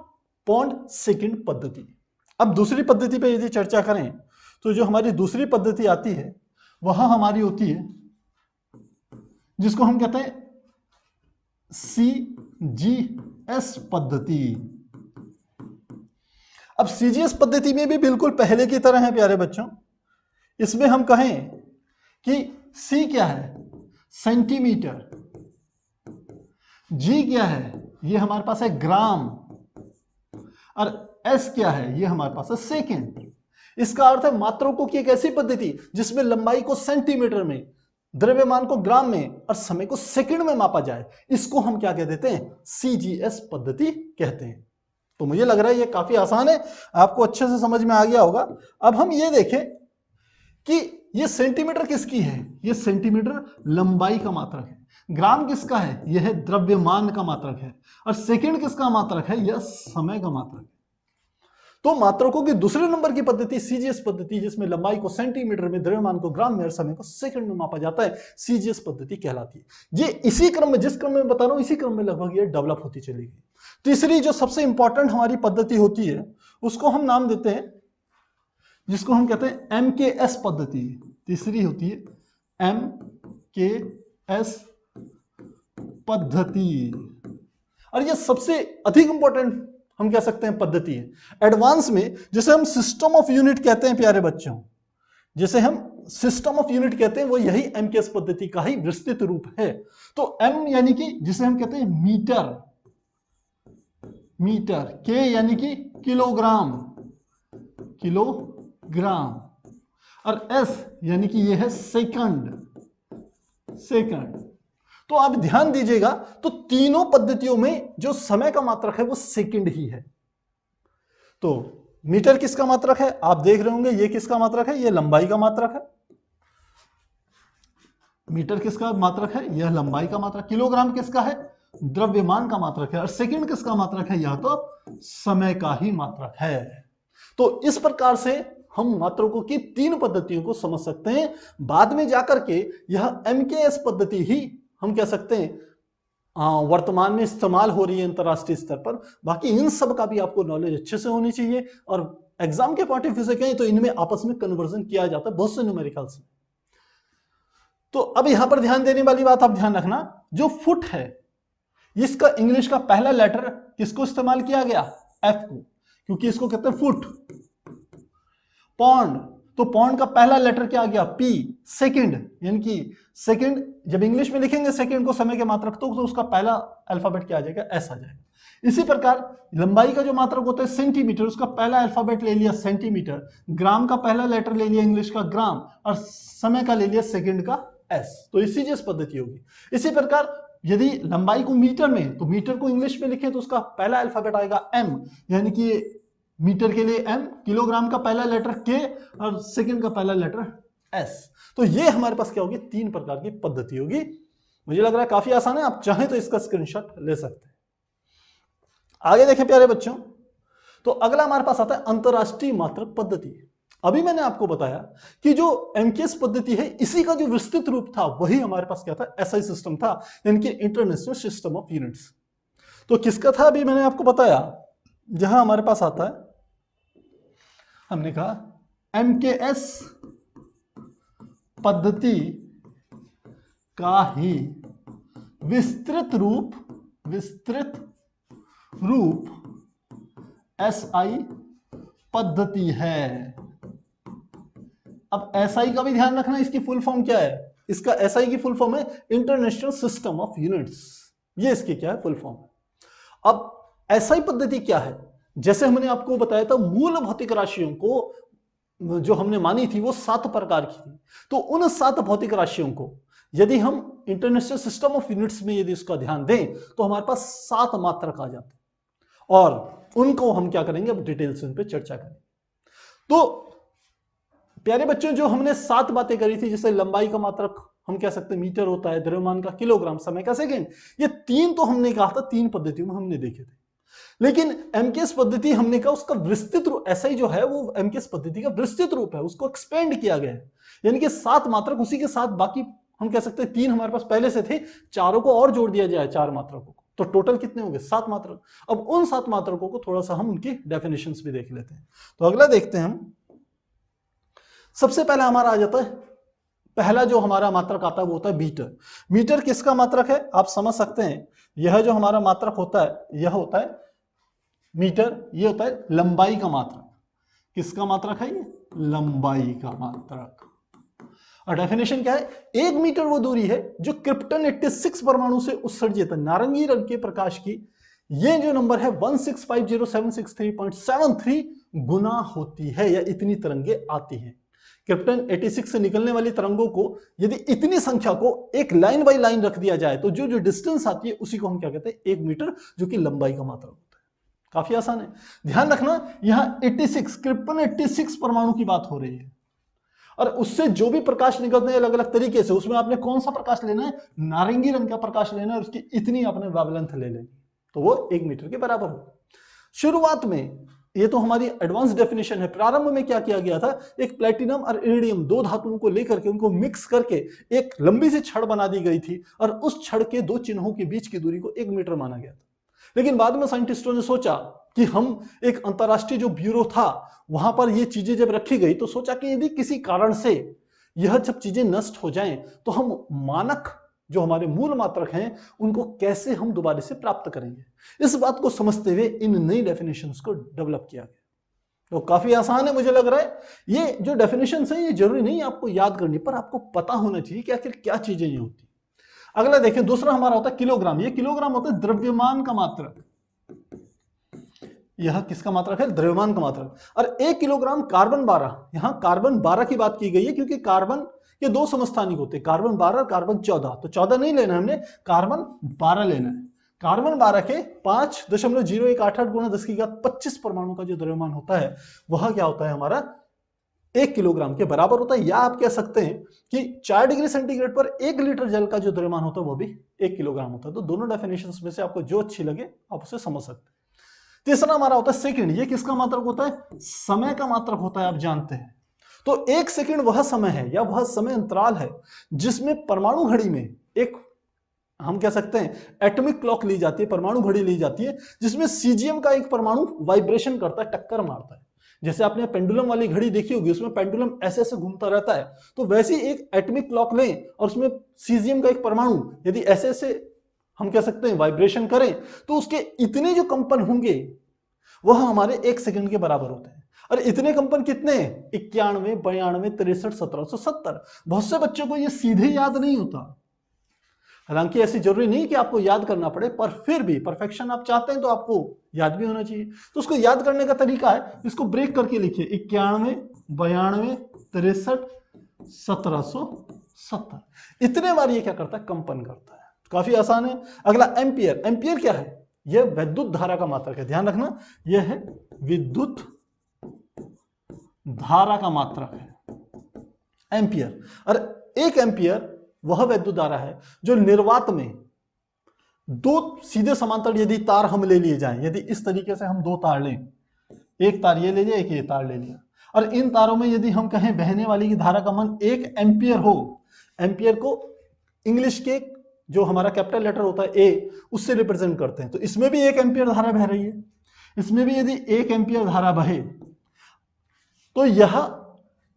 पौंड सेकंड पद्धति। अब दूसरी पद्धति पे यदि चर्चा करें तो जो हमारी दूसरी पद्धति आती है वह हमारी होती है जिसको हम कहते हैं सीजीएस पद्धति। अब सीजीएस पद्धति में भी बिल्कुल पहले की तरह है प्यारे बच्चों। इसमें हम कहें कि सी क्या है, सेंटीमीटर, जी क्या है, ये हमारे पास है ग्राम, और एस क्या है, ये हमारे पास है सेकेंड। इसका अर्थ है मात्रकों की एक ऐसी पद्धति जिसमें लंबाई को सेंटीमीटर में, द्रव्यमान को ग्राम में और समय को सेकंड में मापा जाए। इसको हम क्या कह देते हैं, सीजीएस पद्धति कहते हैं। तो मुझे लग रहा है ये काफी आसान है, आपको अच्छे से समझ में आ गया होगा। अब हम ये देखें कि ये सेंटीमीटर किसकी है, ये सेंटीमीटर लंबाई का मात्रक है। ग्राम किसका है, यह है द्रव्यमान का मात्रक है, और सेकंड किसका मात्रक है, यह समय का मात्रक है। तो मात्रकों की दूसरे नंबर की पद्धति सीजीएस पद्धति, जिसमें लंबाई को सेंटीमीटर में, द्रव्यमान को ग्राम में और समय को सेकंड में मापा जाता है, सीजीएस पद्धति कहलाती है। ये इसी क्रम में, जिस क्रम में बता रहा हूं, इसी क्रम में लगभग ये डेवलप होती चलेगी। तीसरी जो सबसे इंपॉर्टेंट हमारी पद्धति होती है उसको हम नाम देते हैं, जिसको हम कहते हैं एमकेएस पद्धति। तीसरी होती है एमकेएस पद्धति, और ये सबसे अधिक इंपॉर्टेंट हम कह सकते हैं पद्धति है। एडवांस में जिसे हम सिस्टम ऑफ यूनिट कहते हैं प्यारे बच्चों, जिसे हम सिस्टम ऑफ यूनिट कहते हैं, वो यही एमकेएस पद्धति का ही विस्तृत रूप है। तो एम यानी कि जिसे हम कहते हैं मीटर, मीटर, के यानी कि किलोग्राम, किलोग्राम, और एस यानी कि यह है सेकंड, सेकंड। तो आप ध्यान दीजिएगा, तो तीनों पद्धतियों में जो समय का मात्रक है वो सेकंड ही है। तो मीटर किसका मात्रक है, आप देख रहे होंगे, ये किसका मात्रक है, ये लंबाई का मात्रक है। मीटर किसका मात्रक है, यह लंबाई का मात्रक। किलोग्राम किसका है, द्रव्यमान का मात्रक है। और सेकंड किसका मात्रक है, यह तो समय का ही मात्रक है। तो इस प्रकार से हम मात्रकों की तीन पद्धतियों को समझ सकते हैं। बाद में जाकर के यह एमकेएस पद्धति ही हम कह सकते हैं वर्तमान में इस्तेमाल हो रही है अंतरराष्ट्रीय स्तर पर। बाकी इन सब का भी आपको नॉलेज अच्छे से होनी चाहिए, और एग्जाम के पॉइंट ऑफ व्यू से कहें तो इनमें आपस में कन्वर्जन किया जाता है बहुत से न्यूमेरिकल्स में। तो अब यहां पर ध्यान देने वाली बात आप ध्यान रखना, जो फुट है इसका इंग्लिश का पहला लेटर किसको इस्तेमाल किया गया, एफ को, क्योंकि इसको कहते हैं फुट। पौंड, तो पौंड का पहला लेटर क्या आ गया, पी। सेकंड यानी कि सेकंड, जब इंग्लिश में लिखेंगे सेकंड को समय के मात्रक, तो उसका पहला अल्फाबेट क्या आ जाएगा, एस आ जाएगा। इसी प्रकार लंबाई का जो मात्रक होता है सेंटीमीटर, उसका पहला अल्फाबेट ले लिया सेंटीमीटर। ग्राम का पहला लेटर ले लिया इंग्लिश का ग्राम, और समय का ले लिया सेकंड का एस। तो इसी जैसी पद्धति होगी। इसी प्रकार यदि लंबाई को मीटर में, तो मीटर को इंग्लिश में लिखें तो उसका पहला अल्फाबेट आएगा एम, यानी कि मीटर के लिए एम। किलोग्राम का पहला लेटर के, और सेकंड का पहला लेटर एस। तो ये हमारे पास क्या होगी, तीन प्रकार की पद्धति होगी। मुझे लग रहा है काफी आसान है, आप चाहें तो इसका स्क्रीनशॉट ले सकते हैं। आगे देखें प्यारे बच्चों, तो अगला हमारे पास आता है अंतरराष्ट्रीय मात्रक पद्धति। अभी मैंने आपको बताया कि जो एमकेएस पद्धति है इसी का जो विस्तृत रूप था वही हमारे पास क्या था, एसआई सिस्टम था, यानी कि इंटरनेशनल सिस्टम ऑफ यूनिट्स। तो किसका था अभी मैंने आपको बताया, जहां हमारे पास आता है, हमने कहा एमकेएस पद्धति का ही विस्तृत रूप एसआई पद्धति है। अब एसआई का भी ध्यान रखना, इसकी फुल फॉर्म क्या है, इसका एसआई की फुल फॉर्म है इंटरनेशनल सिस्टम ऑफ यूनिट्स। ये इसकी क्या है, फुल फॉर्म। अब एसआई पद्धति क्या है, जैसे हमने आपको बताया था मूल भौतिक राशियों को जो हमने मानी थी वो 7 प्रकार की थी। तो उन 7 भौतिक राशियों को यदि हम इंटरनेशनल सिस्टम ऑफ यूनिट्स में यदि उसका ध्यान दें तो हमारे पास 7 मात्रक आ जाते हैं, और उनको हम क्या करेंगे, अब डिटेल से उन पर चर्चा करेंगे। तो प्यारे बच्चों, जो हमने 7 बातें करी थी, जैसे लंबाई का मात्रक हम कह सकते हैं मीटर होता है, द्रव्यमान का किलोग्राम, समय का सेकंड, ये 3 तो हमने कहा था 3 पद्धतियों में हमने देखे थे। लेकिन एमकेएस पद्धति हमने कहा उसका विस्तृत रूप, एसआई जो है वो एमकेएस पद्धति का विस्तृत रूप है, उसको एक्सपेंड किया गया है। यानी कि 7 मात्रक, उसी के साथ बाकी हम कह सकते हैं 3 हमारे पास पहले से थे, चारों को और जोड़ दिया जाए 4 मात्रकों को, तो टोटल कितने होंगे, 7 मात्रक। अब उन 7 मात्रकों को थोड़ा सा हम उनकी डेफिनेशंस भी देख लेते हैं। तो अगला देखते हैं हम, सबसे पहला हमारा आ जाता है, पहला जो हमारा मात्रक आता है वो होता है मीटर। मीटर किसका मात्रक है, आप समझ सकते हैं, यह जो हमारा मात्रक होता है यह होता है मीटर, ये होता है लंबाई का मात्रक। किसका मात्रक है, ये लंबाई का मात्रक। और डेफिनेशन क्या है, 1 मीटर वो दूरी है जो क्रिप्टन 86 परमाणु से उत्सर्जित नारंगी रंग के प्रकाश की, ये जो नंबर है 1650763.73 गुना होती है, या इतनी तरंगे आती हैं। क्रिप्टन 86 से निकलने वाली तरंगों को यदि इतनी संख्या को एक लाइन बाय लाइन रख दिया जाए तो जो जो डिस्टेंस आती है उसी को हम क्या कहते हैं, 1 मीटर, जो कि लंबाई का मात्रक होता है। काफी आसान है, ध्यान रखना, यहां 86 क्रिप्टन 86 परमाणु की बात हो रही है, और उससे जो भी प्रकाश निकलते हैं अलग अलग तरीके से, उसमें आपने कौन सा प्रकाश लेना है, नारंगी रंग का प्रकाश लेना है, और उसकी इतनी आपने वेवलेंथ ले लेनी, तो वो 1 मीटर के बराबर हो। शुरुआत में ये तो हमारी एडवांस डेफिनेशन है, प्रारंभ में क्या किया गया था, एक प्लेटिनम और इरिडियम 2 धातुओं को लेकर के उनको मिक्स करके एक लंबी सी छड़ बना दी गई थी, और उस छड़ के 2 चिन्हों के बीच की दूरी को 1 मीटर माना गया था। लेकिन बाद में साइंटिस्टों ने सोचा कि हम एक अंतरराष्ट्रीय जो ब्यूरो था वहां पर ये चीजें जब रखी गई तो सोचा कि यदि किसी कारण से यह जब चीजें नष्ट हो जाएं तो हम मानक जो हमारे मूल मात्रक हैं उनको कैसे हम दोबारा से प्राप्त करेंगे। इस बात को समझते हुए इन नई डेफिनेशंस को डेवलप किया गया। तो काफी आसान है मुझे लग रहा है। ये जो डेफिनेशन है ये जरूरी नहीं आपको याद करनी, पर आपको पता होना चाहिए कि आखिर क्या चीजें ये होती। अगला देखें, दूसरा हमारा होता है किलोग्राम। ये किलोग्राम होता है द्रव्यमान का मात्रक। यह किसका मात्रक है? द्रव्यमान का मात्रक। और 1 किलोग्राम कार्बन 12, यहां कार्बन 12 की बात की गई है क्योंकि कार्बन के 2 समस्थानिक होते हैं, कार्बन 12 और कार्बन 14। तो 14 नहीं लेना हमने, कार्बन 12 लेना है। कार्बन 12 के 5.0188 गुणा 10 की घात 25 परमाणु का जो द्रव्यमान होता है वह क्या होता है हमारा 1 किलोग्राम के बराबर होता है। या आप कह सकते हैं कि 4 डिग्री सेंटीग्रेड पर 1 लीटर जल का जो द्रव्यमान होता है वो भी 1 किलोग्राम होता है। तो दोनों डेफिनेशंस में से आपको जो अच्छी लगे आप उसे समझ सकते हैं। तीसरा हमारा होता है सेकंड। ये किसका मात्रक होता है? समय का मात्रक होता है, आप जानते हैं। तो 1 सेकंड वह समय है या वह समय अंतराल है जिसमें परमाणु घड़ी में एक, हम कह सकते हैं एटॉमिक क्लॉक ली जाती है, परमाणु घड़ी ली जाती है, जिसमें सीजियम का एक परमाणु वाइब्रेशन करता है, टक्कर मारता है। जैसे आपने पेंडुलम वाली घड़ी देखी होगी, उसमें पेंडुलम ऐसे ऐसे घूमता रहता है। तो वैसे एक एटॉमिक क्लॉक लें और उसमें सीजियम का एक परमाणु यदि ऐसे ऐसे हम कह सकते हैं वाइब्रेशन करें, तो उसके इतने जो कंपन होंगे वह हमारे 1 सेकंड के बराबर होते हैं। और इतने कंपन कितने? 91, 92, 63, 1770। बहुत से बच्चों को यह सीधे याद नहीं होता, हालांकि ऐसी जरूरी नहीं कि आपको याद करना पड़े, पर फिर भी परफेक्शन आप चाहते हैं तो आपको याद भी होना चाहिए। तो उसको याद करने का तरीका है, इसको ब्रेक करके लिखिए 91, 92, 63, 1770। इतने बार ये क्या करता है? कंपन करता है। काफी आसान है। अगला एम्पियर। एम्पियर क्या है? यह विद्युत धारा का मात्रक है, ध्यान रखना, यह है विद्युत धारा का मात्रक है एम्पियर। और 1 एम्पियर वह विद्युत धारा है जो निर्वात में 2 सीधे समांतर यदि तार हम ले लिए जाएं, यदि इस तरीके से हम 2 तार लें, एक तार ये ले लिया, एक ये तार ले लिया, और इन तारों में यदि हम कहें बहने वाली की धारा का मान 1 एम्पियर हो, एम्पियर को इंग्लिश के जो हमारा कैपिटल लेटर होता है ए, उससे रिप्रेजेंट करते हैं। तो इसमें भी 1 एम्पियर धारा बह रही है, इसमें भी यदि 1 एम्पियर धारा बहे, तो यह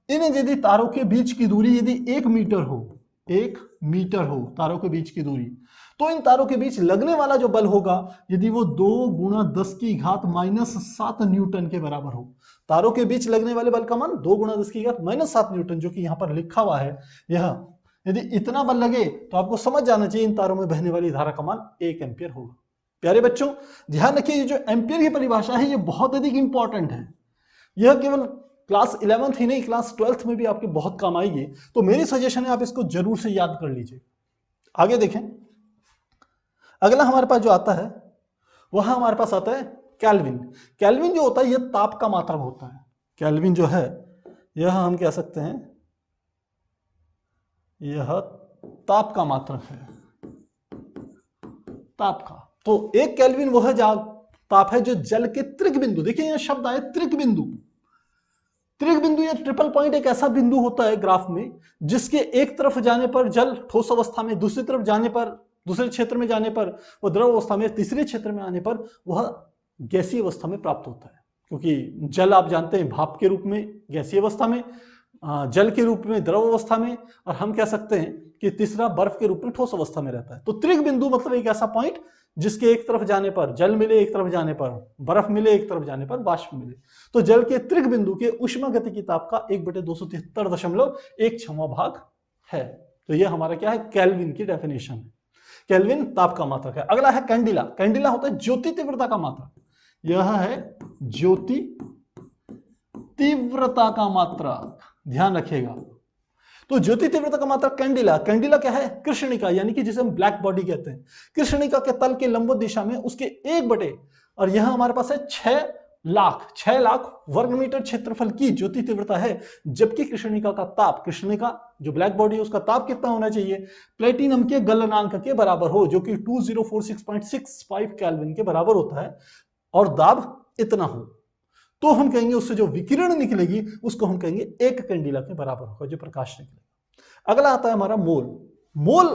इन यदि तारों के बीच की दूरी यदि 1 मीटर हो, 1 मीटर हो तारों के बीच की दूरी, तो इन तारों के बीच लगने वाला जो बल होगा यदि वो 2 गुणा 10 की घात -7 न्यूटन के बराबर हो। तारों के बीच लगने वाले बल का मान 2 गुणा 10 की घात -7 न्यूटन, जो कि यहां पर लिखा हुआ है। यह यदि इतना बल लगे तो आपको समझ जाना चाहिए इन तारों में बहने वाली धारा का मान 1 एम्पियर होगा। प्यारे बच्चों ध्यान रखिए, ये जो एम्पियर की परिभाषा है ये बहुत अधिक इंपॉर्टेंट है। यह केवल क्लास 11th ही नहीं, क्लास 12th में भी आपके बहुत काम आएगी। तो मेरी सजेशन है आप इसको जरूर से याद कर लीजिए। आगे देखें, अगला हमारे पास जो आता है वह हमारे पास आता है केल्विन। केल्विन जो होता है यह ताप का मात्रक होता है। केल्विन जो है यह हम कह सकते हैं यह ताप का मात्रक है, ताप का। तो 1 केल्विन वह ताप है जो जल के त्रिक बिंदु, देखिए यह शब्द आए त्रिक बिंदु। त्रिक बिंदु या ट्रिपल पॉइंट एक ऐसा बिंदु होता है ग्राफ में जिसके एक तरफ जाने पर जल ठोस अवस्था में, दूसरी तरफ जाने पर, दूसरे क्षेत्र में जाने पर वह द्रव अवस्था में, तीसरे क्षेत्र में आने पर वह गैसीय अवस्था में प्राप्त होता है। क्योंकि जल आप जानते हैं भाप के रूप में गैसीय अवस्था में, जल के रूप में द्रव अवस्था में, और हम कह सकते हैं कि तीसरा बर्फ के रूप में ठोस अवस्था में रहता है। तो त्रिक बिंदु मतलब एक ऐसा पॉइंट जिसके एक तरफ जाने पर जल मिले, एक तरफ जाने पर बर्फ मिले, एक तरफ जाने पर वाष्प मिले। तो जल के त्रिक बिंदु के ऊष्मागतिकी ताप का 1/273.16 भाग है। तो यह हमारा क्या है? केल्विन की डेफिनेशन है। केल्विन ताप का मात्रक है। अगला है कैंडिला। कैंडिला होता है ज्योति तीव्रता का मात्रक। यह है ज्योति तीव्रता का मात्रक, ध्यान रखिएगा। तो ज्योति तीव्रता का मात्रक कैंडिला। कैंडिला क्या है? कृष्णिका, यानी कि जिसे हम ब्लैक बॉडी कहते हैं। कृष्णिका के तल के लंबवत दिशा में उसके 1/, और यह हमारे पास है 6 लाख वर्ग मीटर क्षेत्रफल की ज्योति तीव्रता है। जबकि कृष्णिका का ताप, कृष्णिका जो ब्लैक बॉडी है उसका ताप कितना होना चाहिए? प्लेटिनम के गलनांक के बराबर हो, जो कि 2046.65 केल्विन के बराबर होता है, और दाब इतना हो, तो हम कहेंगे उससे जो विकिरण निकलेगी उसको हम कहेंगे 1 कैंडिला के बराबर होगा, जो प्रकाश निकलेगा। अगला आता है हमारा मोल। मोल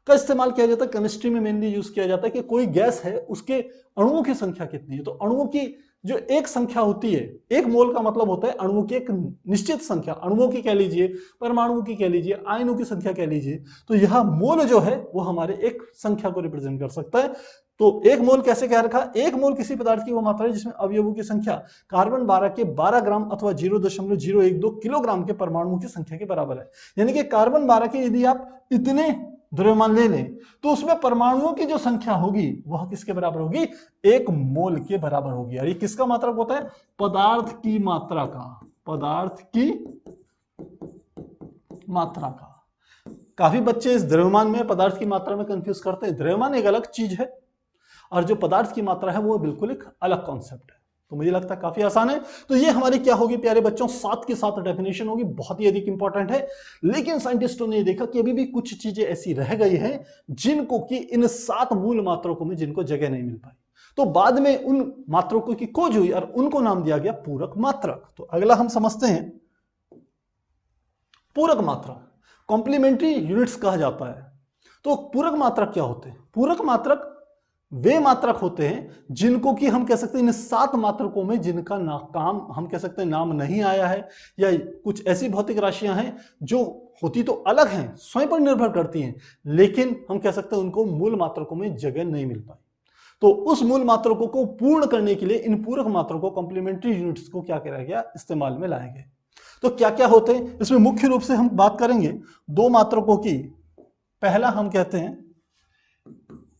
का इस्तेमाल किया जाता है केमिस्ट्री में, मेनली यूज किया जाता है कि कोई गैस है उसके अणुओं की संख्या कितनी है। तो अणुओं की जो एक संख्या होती है, 1 मोल का मतलब होता है अणुओं की एक निश्चित संख्या, अणुओं की कह लीजिए, परमाणुओं की कह लीजिए, आयनों की संख्या कह लीजिए। तो यह मोल जो है वो हमारे एक संख्या को रिप्रेजेंट कर सकता है। तो एक मोल कैसे कह रखा, एक मोल किसी पदार्थ की वो मात्रा है जिसमें अवयवों की संख्या कार्बन 12 के 12 ग्राम अथवा 0.012 किलोग्राम के परमाणुओं की संख्या के बराबर है। यानी कि कार्बन 12 के यदि आप इतने द्रव्यमान ले लें तो उसमें परमाणुओं की जो संख्या होगी वह किसके बराबर होगी, एक मोल के बराबर होगी। और ये किसका मात्रक होता है, पदार्थ की मात्रा का, पदार्थ की मात्रा का। काफी बच्चे इस द्रव्यमान में पदार्थ की मात्रा में कंफ्यूज करते हैं। द्रव्यमान एक अलग चीज है और जो पदार्थ की मात्रा है वो बिल्कुल एक अलग कॉन्सेप्ट है। तो मुझे लगता है काफी आसान है। तो ये हमारी क्या होगी प्यारे बच्चों, 7 के 7 डेफिनेशन होगी, बहुत ही अधिक इंपॉर्टेंट है। लेकिन साइंटिस्टों ने देखा कि अभी भी कुछ चीजें ऐसी रह गई हैं जिनको कि इन 7 मूल मात्रकों में जिनको जगह नहीं मिल पाई। तो बाद में उन मात्रकों की खोज हुई और उनको नाम दिया गया पूरक मात्रक। तो अगला हम समझते हैं पूरक मात्रक, कॉम्प्लीमेंट्री यूनिट्स कहा जाता है। तो पूरक मात्रक क्या होते हैं, पूरक मात्रक वे मात्रक होते हैं जिनको कि हम कह सकते हैं इन 7 मात्रकों में जिनका काम हम कह सकते हैं नाम नहीं आया है, या कुछ ऐसी भौतिक राशियां हैं जो होती तो अलग हैं, स्वयं पर निर्भर करती हैं, लेकिन हम कह सकते हैं उनको मूल मात्रकों में जगह नहीं मिल पाई। तो उस मूल मात्रकों को पूर्ण करने के लिए इन पूरक मात्रकों कॉम्प्लीमेंट्री यूनिट्स को क्या किया गया, इस्तेमाल में लाए गए। तो क्या क्या होते हैं इसमें, मुख्य रूप से हम बात करेंगे 2 मात्रकों की। पहला हम कहते हैं,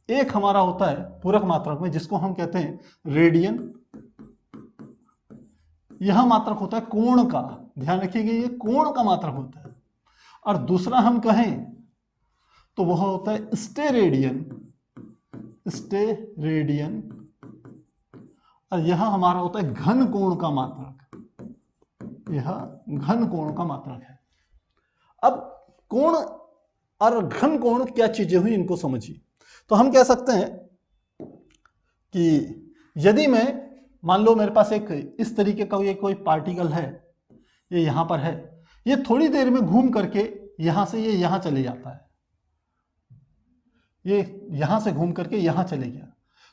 एक हमारा होता है पूरक मात्रक में जिसको हम कहते हैं रेडियन, यह मात्रक होता है कोण का, ध्यान रखिएगा ये कोण का मात्रक होता है। और दूसरा हम कहें तो वह होता है स्टेरेडियन, स्टेरेडियन, और यह हमारा होता है घन कोण का मात्रक, यह घन कोण का मात्रक है। अब कोण और घन कोण क्या चीजें हुई इनको समझिए। तो हम कह सकते हैं कि यदि मैं मान लो मेरे पास एक इस तरीके का ये कोई पार्टिकल है, ये यहां पर है, ये थोड़ी देर में घूम करके यहां से ये यहां चले जाता है, ये यहां से घूम करके यहां चले गया,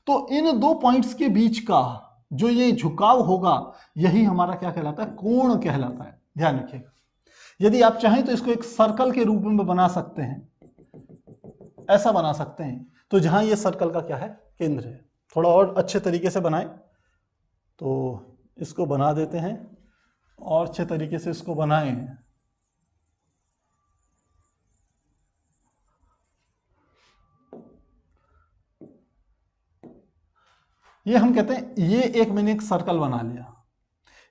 तो इन 2 पॉइंट्स के बीच का जो ये झुकाव होगा यही हमारा क्या कहलाता है, कोण कहलाता है। ध्यान रखिएगा, यदि आप चाहें तो इसको एक सर्कल के रूप में बना सकते हैं, ऐसा बना सकते हैं। तो जहां ये सर्कल का क्या है, केंद्र है। थोड़ा और अच्छे तरीके से बनाएं, तो इसको बना देते हैं और अच्छे तरीके से इसको बनाएं। ये हम कहते हैं ये एक मैंने एक सर्कल बना लिया,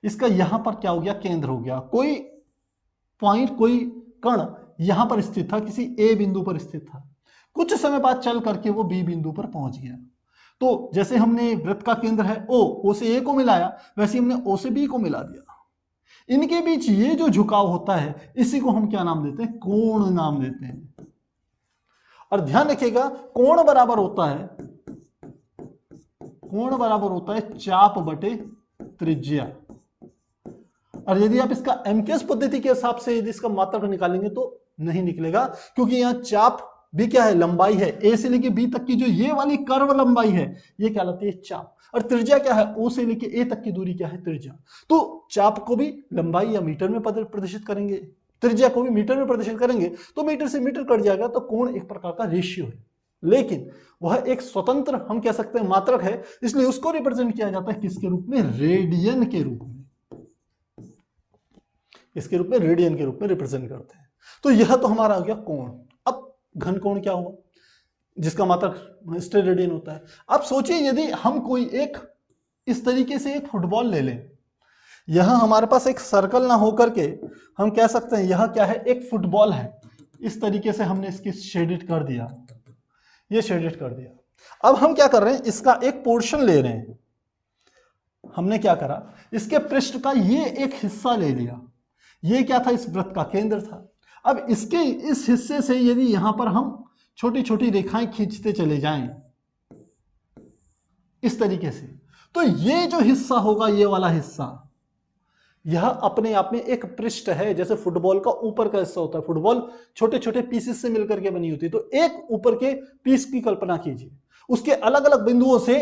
इसका यहां पर क्या हो गया, केंद्र हो गया। कोई पॉइंट, कोई कण यहां पर स्थित था, किसी ए बिंदु पर स्थित था, कुछ समय बाद चल करके वो बी बिंदु पर पहुंच गया। तो जैसे हमने वृत्त का केंद्र है ओ से ए को मिलाया, वैसे हमने ओ से बी को मिला दिया। इनके बीच ये जो झुकाव होता है इसी को हम क्या नाम देते हैं, कोण नाम देते हैं। और ध्यान रखिएगा कोण बराबर होता है, कोण बराबर होता है चाप बटे त्रिज्या। और यदि आप इसका एमकेएस पद्धति के हिसाब से यदि इसका मात्रक निकालेंगे तो नहीं निकलेगा, क्योंकि यहां चाप भी क्या है, लंबाई है। ए से लेके बी तक की जो ये वाली कर्व लंबाई है ये क्या कहलाती है, चाप। और त्रिज्या क्या है, ओ से लेके ए तक की दूरी क्या है, त्रिज्या। तो चाप को भी लंबाई या मीटर में प्रदर्शित करेंगे, त्रिज्या को भी मीटर में प्रदर्शित करेंगे, तो मीटर से मीटर कट जाएगा। तो कोण एक प्रकार का रेशियो है, लेकिन वह एक स्वतंत्र हम कह सकते हैं मात्रक है, इसलिए उसको रिप्रेजेंट किया जाता है किसके रूप में, रेडियन के रूप में। इसके रूप में, रेडियन के रूप में रिप्रेजेंट करते हैं। तो यह तो हमारा आ गया कोण। अब घन कोण क्या हुआ, जिसका मात्रक स्टेरेडियन होता है। अब सोचिए यदि हम कोई एक इस तरीके से एक फुटबॉल ले लें, यह हमारे पास एक सर्कल ना होकर के हम कह सकते हैं यह क्या है, एक फुटबॉल है। इस तरीके से हमने इसकी शेडिट कर दिया, ये शेडिट कर दिया। अब हम क्या कर रहे हैं, इसका एक पोर्शन ले रहे हैं। हमने क्या करा, इसके पृष्ठ का ये एक हिस्सा ले लिया, ये क्या था, इस वृत्त का केंद्र था। अब इसके इस हिस्से से यदि यहां पर हम छोटी छोटी रेखाएं खींचते चले जाएं इस तरीके से, तो ये जो हिस्सा होगा, ये वाला हिस्सा, यह अपने आप में एक पृष्ठ है। जैसे फुटबॉल का ऊपर का हिस्सा होता है, फुटबॉल छोटे छोटे पीसेस से मिलकर के बनी होती है। तो एक ऊपर के पीस की कल्पना कीजिए, उसके अलग अलग बिंदुओं से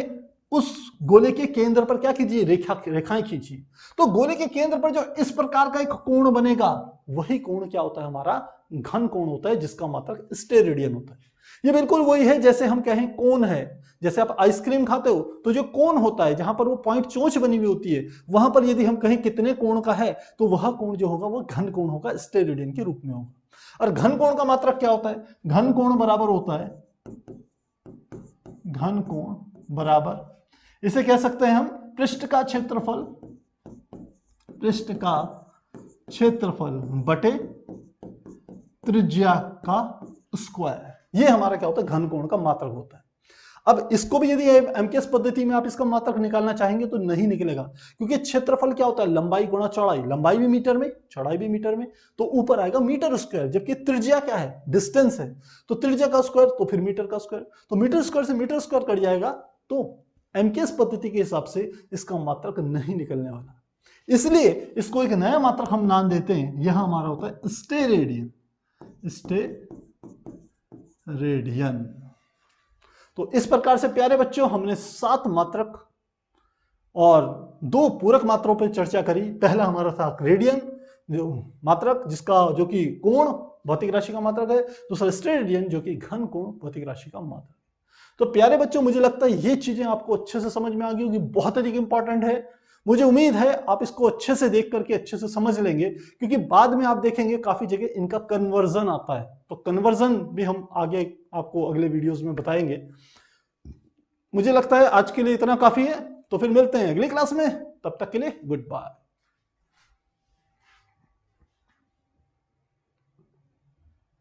उस गोले के केंद्र पर क्या कीजिए, रेखाएं खींचिए। तो गोले के केंद्र पर जो इस प्रकार का एक कोण बनेगा, वही कोण क्या होता है, हमारा घन कोण होता है, जिसका मात्रक स्टेरेडियन होता है। ये बिल्कुल वही है जैसे हम कहें कोन है, जैसे आप आइसक्रीम खाते हो तो जो कोन होता है जहां पर वो पॉइंट चोंच बनी हुई होती है, वहां पर यदि हम कहें कितने कोण का है तो वह कोण जो होगा वो घन कोण होगा, स्टेरेडियन के रूप में होगा। और घन कोण का मात्रक क्या होता है? घन कोण बराबर होता है, घन कोण बराबर इसे कह सकते हैं हम पृष्ठ का क्षेत्रफल, पृष्ठ का क्षेत्रफल बटे त्रिज्या का स्क्वायर। ये हमारा क्या होता है? घन कोण का मात्रक होता है। अब इसको भी यदि एमकेएस पद्धति में आप इसका मात्रक निकालना चाहेंगे तो नहीं निकलेगा, क्योंकि क्षेत्रफल क्या होता है? लंबाई गुणा चौड़ाई, लंबाई भी मीटर में, चौड़ाई भी मीटर में, तो ऊपर आएगा मीटर स्क्वायर, जबकि त्रिज्या क्या है? डिस्टेंस है, तो त्रिज्या का स्क्वायर तो फिर मीटर का स्क्वायर, तो मीटर स्क्वायर से मीटर स्क्वायर कट जाएगा, तो एमकेएस पद्धति के हिसाब से इसका मात्रक नहीं निकलने वाला। इसलिए इसको एक नया मात्रक हम नाम देते हैं, यह हमारा होता है स्टेरेडियन, स्टेरेडियन। तो इस प्रकार से प्यारे बच्चों हमने 7 मात्रक और 2 पूरक मात्रों पर चर्चा करी। पहला हमारा था रेडियन जो मात्रक जो कि कोण भौतिक राशि का मात्रक है, दूसरा स्टेरेडियन जो कि घन कोण भौतिक राशि का मात्रक। तो प्यारे बच्चों मुझे लगता है ये चीजें आपको अच्छे से समझ में आ गई होगी, बहुत अधिक इंपॉर्टेंट है। मुझे उम्मीद है आप इसको अच्छे से देख करके अच्छे से समझ लेंगे, क्योंकि बाद में आप देखेंगे काफी जगह इनका कन्वर्जन आता है, तो कन्वर्जन भी हम आगे आपको अगले वीडियोस में बताएंगे। मुझे लगता है आज के लिए इतना काफी है, तो फिर मिलते हैं अगली क्लास में, तब तक के लिए गुड बाय।